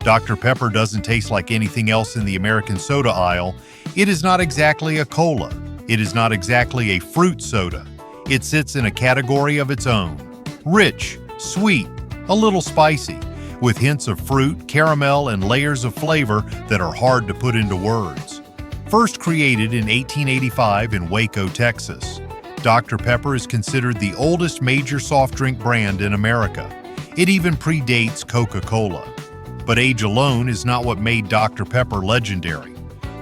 Dr. Pepper doesn't taste like anything else in the American soda aisle. It is not exactly a cola. It is not exactly a fruit soda. It sits in a category of its own. Rich, sweet, a little spicy, with hints of fruit, caramel, and layers of flavor that are hard to put into words. First created in 1885 in Waco, Texas, Dr. Pepper is considered the oldest major soft drink brand in America. It even predates Coca-Cola. But age alone is not what made Dr. Pepper legendary.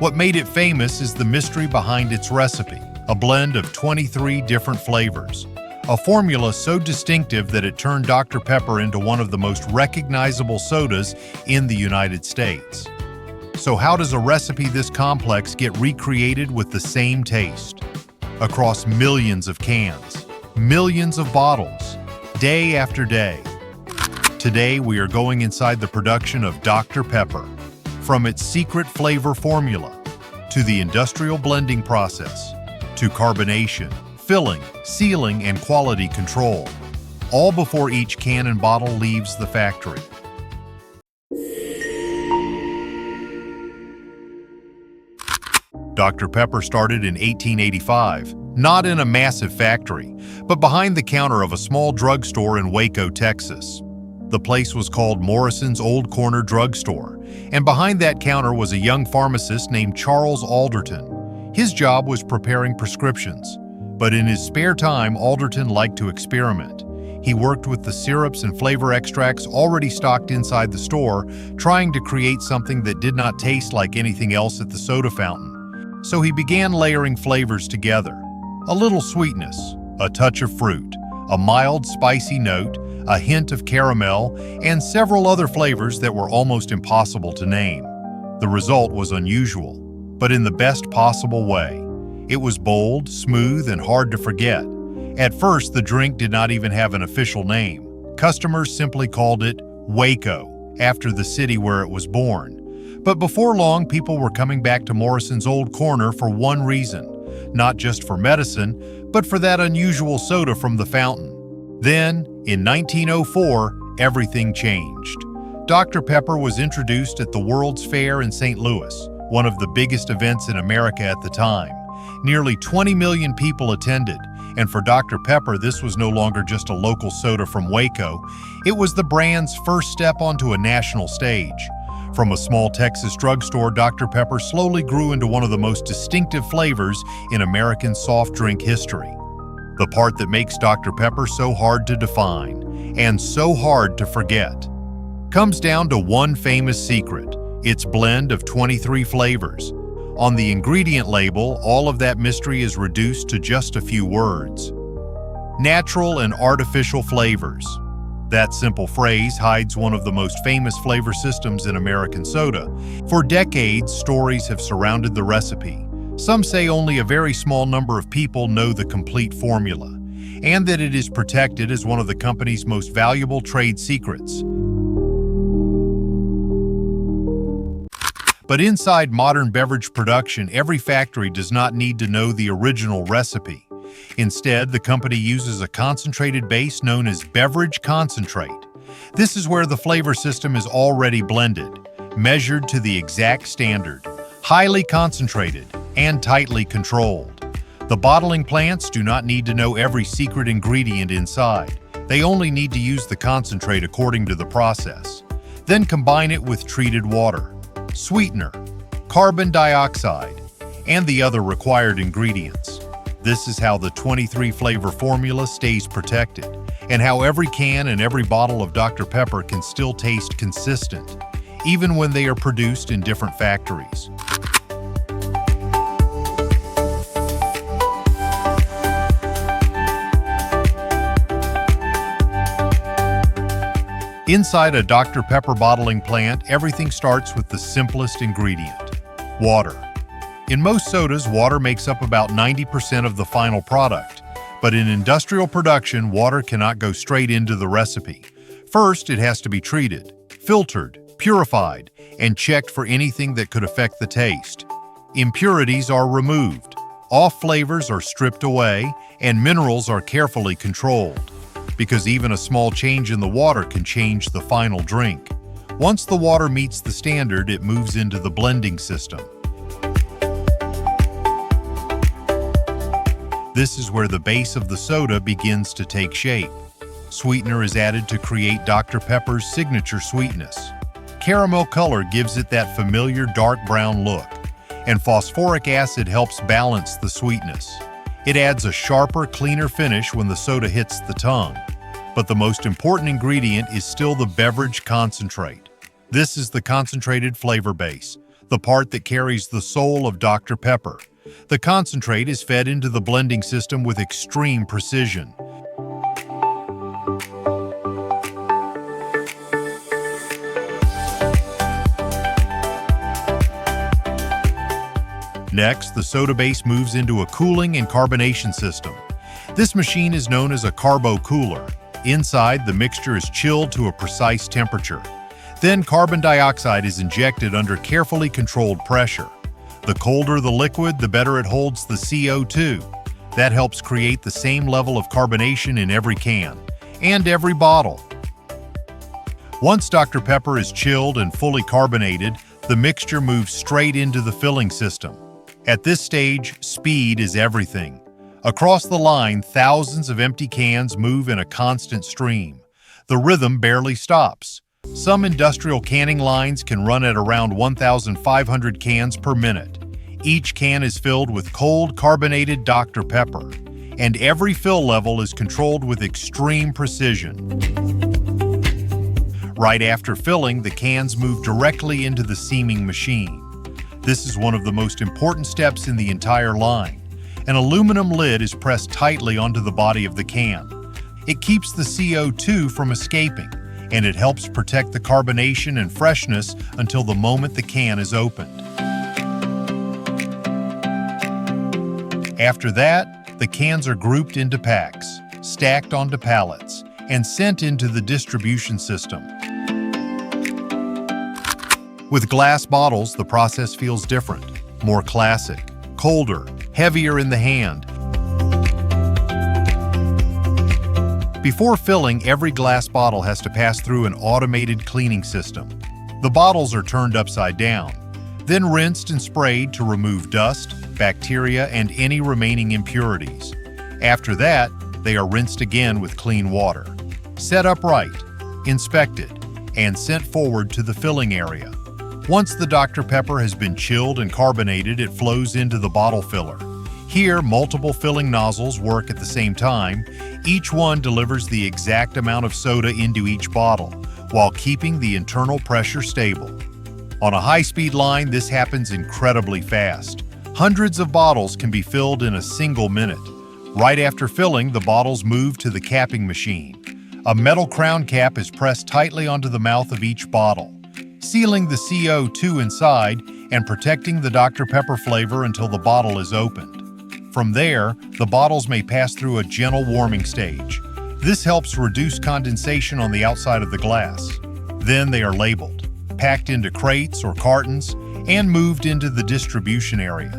What made it famous is the mystery behind its recipe, a blend of 23 different flavors. A formula so distinctive that it turned Dr. Pepper into one of the most recognizable sodas in the United States. So how does a recipe this complex get recreated with the same taste? Across millions of cans, millions of bottles, day after day. Today we are going inside the production of Dr. Pepper, from its secret flavor formula, to the industrial blending process, to carbonation, filling, sealing, and quality control, all before each can and bottle leaves the factory. Dr. Pepper started in 1885, not in a massive factory, but behind the counter of a small drugstore in Waco, Texas. The place was called Morrison's Old Corner Drugstore, and behind that counter was a young pharmacist named Charles Alderton. His job was preparing prescriptions, but in his spare time, Alderton liked to experiment. He worked with the syrups and flavor extracts already stocked inside the store, trying to create something that did not taste like anything else at the soda fountain. So he began layering flavors together. A little sweetness, a touch of fruit, a mild spicy note, a hint of caramel, and several other flavors that were almost impossible to name. The result was unusual, but in the best possible way. It was bold, smooth, and hard to forget. At first, the drink did not even have an official name. Customers simply called it Waco, after the city where it was born. But before long, people were coming back to Morrison's Old Corner for one reason, not just for medicine, but for that unusual soda from the fountain. Then, in 1904, everything changed. Dr. Pepper was introduced at the World's Fair in St. Louis, one of the biggest events in America at the time. Nearly 20 million people attended, and for Dr. Pepper, this was no longer just a local soda from Waco. It was the brand's first step onto a national stage. From a small Texas drugstore, Dr. Pepper slowly grew into one of the most distinctive flavors in American soft drink history. The part that makes Dr. Pepper so hard to define and so hard to forget comes down to one famous secret: its blend of 23 flavors. On the ingredient label, all of that mystery is reduced to just a few words: natural and artificial flavors. That simple phrase hides one of the most famous flavor systems in American soda. For decades, stories have surrounded the recipe. Some say only a very small number of people know the complete formula, and that it is protected as one of the company's most valuable trade secrets. But inside modern beverage production, every factory does not need to know the original recipe. Instead, the company uses a concentrated base known as beverage concentrate. This is where the flavor system is already blended, measured to the exact standard, highly concentrated, and tightly controlled. The bottling plants do not need to know every secret ingredient inside. They only need to use the concentrate according to the process. Then combine it with treated water, sweetener, carbon dioxide, and the other required ingredients. This is how the 23 flavor formula stays protected, and how every can and every bottle of Dr. Pepper can still taste consistent, even when they are produced in different factories. Inside a Dr. Pepper bottling plant, everything starts with the simplest ingredient: water. In most sodas, water makes up about 90% of the final product, but in industrial production, water cannot go straight into the recipe. First, it has to be treated, filtered, purified, and checked for anything that could affect the taste. Impurities are removed, off flavors are stripped away, and minerals are carefully controlled, because even a small change in the water can change the final drink. Once the water meets the standard, it moves into the blending system. This is where the base of the soda begins to take shape. Sweetener is added to create Dr. Pepper's signature sweetness. Caramel color gives it that familiar dark brown look, and phosphoric acid helps balance the sweetness. It adds a sharper, cleaner finish when the soda hits the tongue. But the most important ingredient is still the beverage concentrate. This is the concentrated flavor base, the part that carries the soul of Dr. Pepper. The concentrate is fed into the blending system with extreme precision. Next, the soda base moves into a cooling and carbonation system. This machine is known as a carbo cooler. Inside, the mixture is chilled to a precise temperature. Then carbon dioxide is injected under carefully controlled pressure. The colder the liquid, the better it holds the CO2. That helps create the same level of carbonation in every can and every bottle. Once Dr. Pepper is chilled and fully carbonated, the mixture moves straight into the filling system. At this stage, speed is everything. Across the line, thousands of empty cans move in a constant stream. The rhythm barely stops. Some industrial canning lines can run at around 1,500 cans per minute. Each can is filled with cold, carbonated Dr. Pepper, and every fill level is controlled with extreme precision. Right after filling, the cans move directly into the seaming machine. This is one of the most important steps in the entire line. An aluminum lid is pressed tightly onto the body of the can. It keeps the CO2 from escaping, and it helps protect the carbonation and freshness until the moment the can is opened. After that, the cans are grouped into packs, stacked onto pallets, and sent into the distribution system. With glass bottles, the process feels different, more classic, colder, heavier in the hand. Before filling, every glass bottle has to pass through an automated cleaning system. The bottles are turned upside down, then rinsed and sprayed to remove dust, bacteria, and any remaining impurities. After that, they are rinsed again with clean water, set upright, inspected, and sent forward to the filling area. Once the Dr. Pepper has been chilled and carbonated, it flows into the bottle filler. Here, multiple filling nozzles work at the same time. Each one delivers the exact amount of soda into each bottle, while keeping the internal pressure stable. On a high-speed line, this happens incredibly fast. Hundreds of bottles can be filled in a single minute. Right after filling, the bottles move to the capping machine. A metal crown cap is pressed tightly onto the mouth of each bottle, sealing the CO2 inside and protecting the Dr. Pepper flavor until the bottle is opened. From there, the bottles may pass through a gentle warming stage. This helps reduce condensation on the outside of the glass. Then they are labeled, packed into crates or cartons, and moved into the distribution area.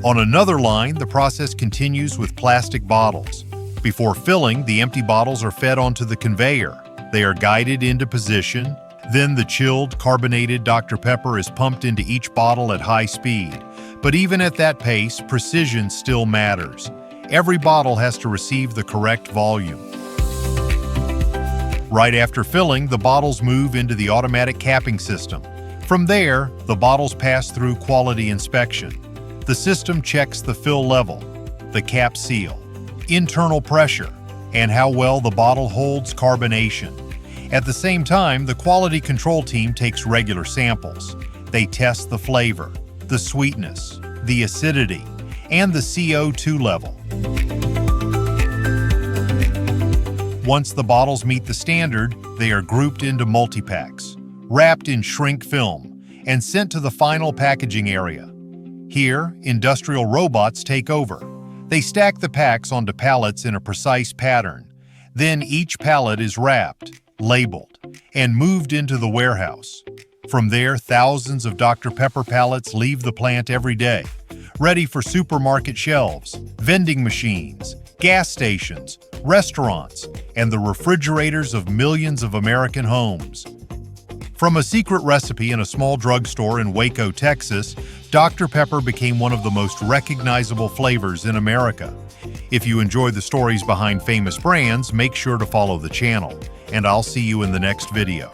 On another line, the process continues with plastic bottles. Before filling, the empty bottles are fed onto the conveyor. They are guided into position. Then the chilled, carbonated Dr. Pepper is pumped into each bottle at high speed. But even at that pace, precision still matters. Every bottle has to receive the correct volume. Right after filling, the bottles move into the automatic capping system. From there, the bottles pass through quality inspection. The system checks the fill level, the cap seal, internal pressure, and how well the bottle holds carbonation. At the same time, the quality control team takes regular samples. They test the flavor, the sweetness, the acidity, and the CO2 level. Once the bottles meet the standard, they are grouped into multi-packs, wrapped in shrink film, and sent to the final packaging area. Here, industrial robots take over. They stack the packs onto pallets in a precise pattern. Then each pallet is wrapped, labeled, and moved into the warehouse. From there, thousands of Dr. Pepper pallets leave the plant every day, ready for supermarket shelves, vending machines, gas stations, restaurants, and the refrigerators of millions of American homes. From a secret recipe in a small drugstore in Waco, Texas, Dr. Pepper became one of the most recognizable flavors in America. If you enjoy the stories behind famous brands, make sure to follow the channel, and I'll see you in the next video.